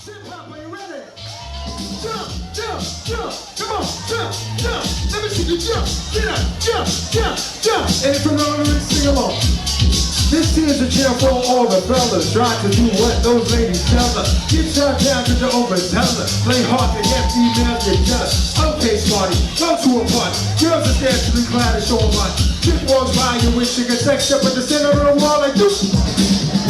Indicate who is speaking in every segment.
Speaker 1: Hip-hop, are you ready? Jump, jump, jump. Come on, jump, jump. Let me see you jump. Get up, jump, jump, jump. And if you're not ready, sing along. This here's a cheer for all the fellas. Try to do what those ladies tell us. Get shot down to the overzealous. Play hard to get females get jealous. Okay, smarty, go to a party. Girls are scantily clad and show a bunch. Chick walks by you wish you could sex up at the center of the wall like you.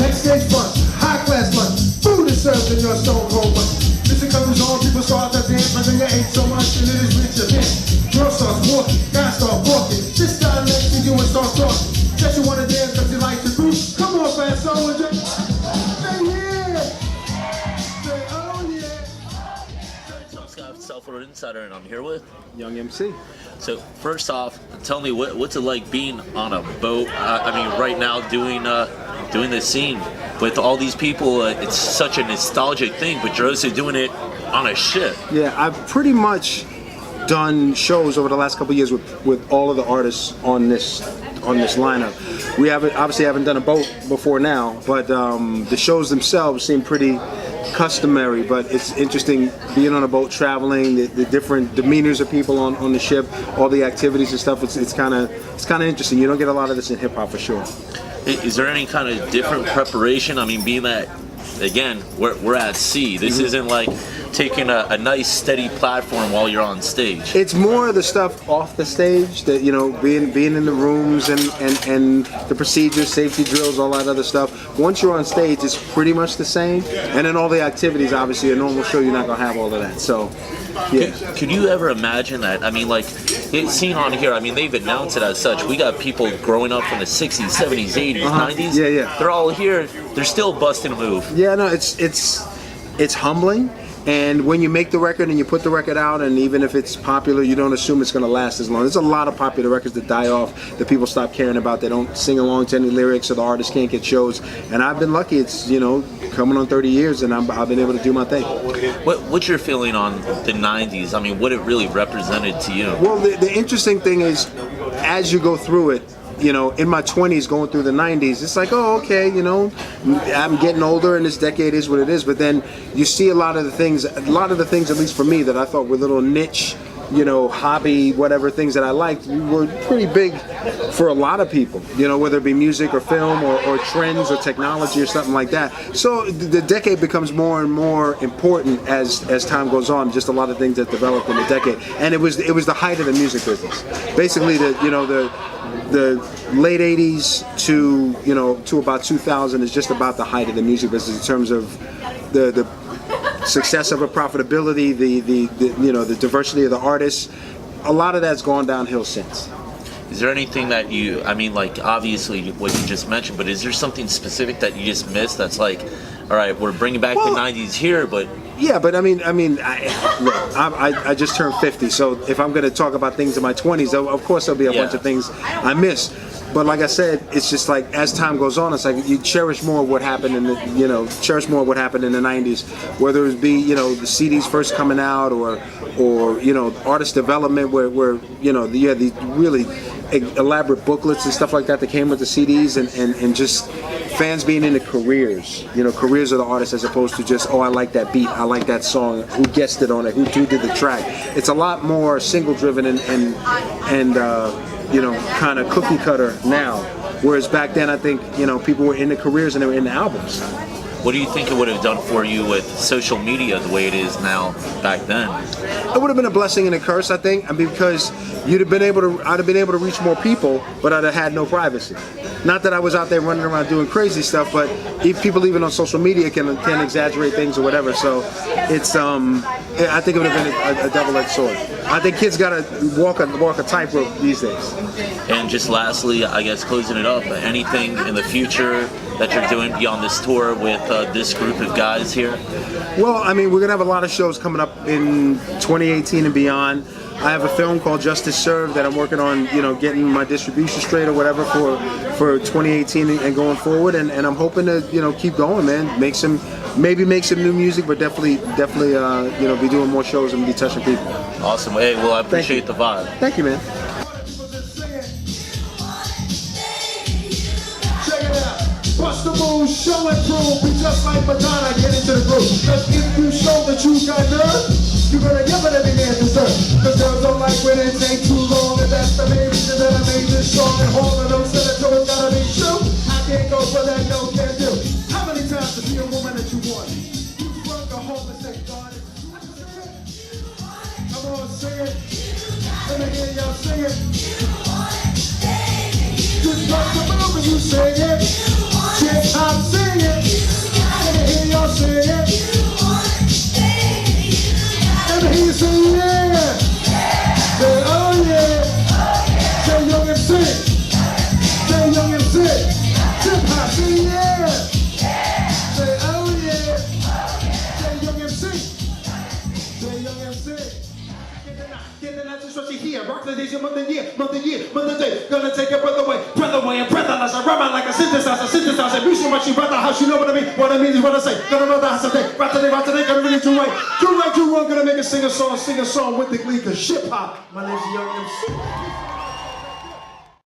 Speaker 1: Next day's fun, high class fun. Food is served in your stone cold one. Music comes on, people start to dance, but then you ate so much and it is rich again. Girl starts walking, guy start walking. This guy next to you and start talking. Guess you wanna dance cause you like the group. Come on, fast soldier. Say yeah. Say oh yeah.
Speaker 2: So I'm Scott, Southwood Insider, and I'm here with
Speaker 3: Young MC.
Speaker 2: So first off, tell me what's it like being on a boat? I mean, right now doing this scene with all these people. It's such a nostalgic thing, but you're also doing it on a ship.
Speaker 3: Yeah, I've pretty much done shows over the last couple of years with all of the artists on this lineup. We obviously haven't done a boat before now, but the shows themselves seem pretty customary, but it's interesting being on a boat, traveling, the different demeanors of people on the ship, all the activities and stuff. It's kind of interesting. You don't get a lot of this in hip hop for sure.
Speaker 2: Is there any kind of different preparation? I mean, being that, again, we're at sea. This isn't like taking a nice steady platform while you're on stage.
Speaker 3: It's more of the stuff off the stage, that being in the rooms and the procedures, safety drills, all that other stuff. Once you're on stage, it's pretty much the same. And then all the activities, obviously, a normal show, you're not gonna have all of that. So, yeah.
Speaker 2: Could you ever imagine that? I mean, like, it's seen on here. I mean, they've announced it as such. We got people growing up from the 60s, 70s, 80s, 90s.
Speaker 3: Yeah, yeah.
Speaker 2: They're all here. They're still busting a move.
Speaker 3: Yeah, no, it's humbling. And when you make the record and you put the record out, and even if it's popular, you don't assume it's going to last as long. There's a lot of popular records that die off, that people stop caring about. They don't sing along to any lyrics, or the artists can't get shows. And I've been lucky. It's coming on 30 years, and I've been able to do my thing.
Speaker 2: What's your feeling on the 90s? I mean, what it really represented to you?
Speaker 3: Well, the interesting thing is, as you go through it, in my 20s going through the 90s, it's like, oh, okay, I'm getting older and this decade is what it is. But then you see a lot of the things, at least for me, that I thought were little niche, hobby, whatever things that I liked, were pretty big for a lot of people, whether it be music or film or trends or technology or something like that. So the decade becomes more and more important as time goes on, just a lot of things that developed in the decade. And it was the height of the music business. Basically, the late 80s to about 2000 is just about the height of the music business in terms of the success of it, profitability, the diversity of the artists. A lot of that's gone downhill since.
Speaker 2: Is there anything that obviously what you just mentioned, but is there something specific that you just missed that's like, all right, we're bringing back the 90s here, but...
Speaker 3: Yeah, but I just turned 50, so if I'm going to talk about things in my 20s, of course there'll be a bunch of things I miss. But like I said, it's just like as time goes on, it's like you cherish more what happened in the 90s, whether it be the CDs first coming out or artist development where you had these really elaborate booklets and stuff like that came with the CDs, and just fans being into careers of the artists, as opposed to just, oh, I like that beat, I like that song, who guessed it on it, who did the track. It's a lot more single driven and kind of cookie cutter now, whereas back then I think people were into careers and they were into albums.
Speaker 2: What do you think it would have done for you with social media the way it is now back then?
Speaker 3: It would have been a blessing and a curse, I think, because I'd have been able to reach more people, but I'd have had no privacy. Not that I was out there running around doing crazy stuff, but if people even on social media can exaggerate things or whatever. So it's I think it would have been a double-edged sword. I think kids gotta walk a tightrope these days.
Speaker 2: And just lastly, I guess closing it up, anything in the future that you're doing beyond this tour with this group of guys here?
Speaker 3: Well, I mean, we're gonna have a lot of shows coming up in 2018 and beyond. I have a film called Justice Served that I'm working on, getting my distribution straight or whatever for 2018 and going forward, and I'm hoping to, keep going, man. Maybe make some new music, but definitely, be doing more shows and be touching people.
Speaker 2: Awesome. Hey, well, I appreciate the vibe.
Speaker 3: Thank you, man.
Speaker 1: Bust the move, show and prove, be just like Madonna, get into the groove. Cause if you that you got nerve, you better give it every man deserve. Cause girls don't like when it take too long, and that's the main reason that I made this song. And all of them said it, so it's gotta be true. I can't go for that, no can do. How many times to see a woman that you want? You run the home and say, God, come on, sing it. Let me hear y'all sing it. Just rock the boat when you sing it. Chick, I'm singing. Let me hear y'all sing it. Let me hear you say yeah. Say oh yeah. Say young and sing. Say young and sing. Chip hop, say yeah. Say oh yeah. Say young and sing. Say young and sing. Get the night just what you hear. Rock the days, month and year, month and day. Gonna take your breath away, and breathless. I rhyme like a synthesizer. Music what you brother, how you know what I mean? What I mean is what I say. Gonna know the house today. Right today, gonna really do right. Do wrong, gonna make a sing a song with the glee. Cause hip hop, my name's Young MC.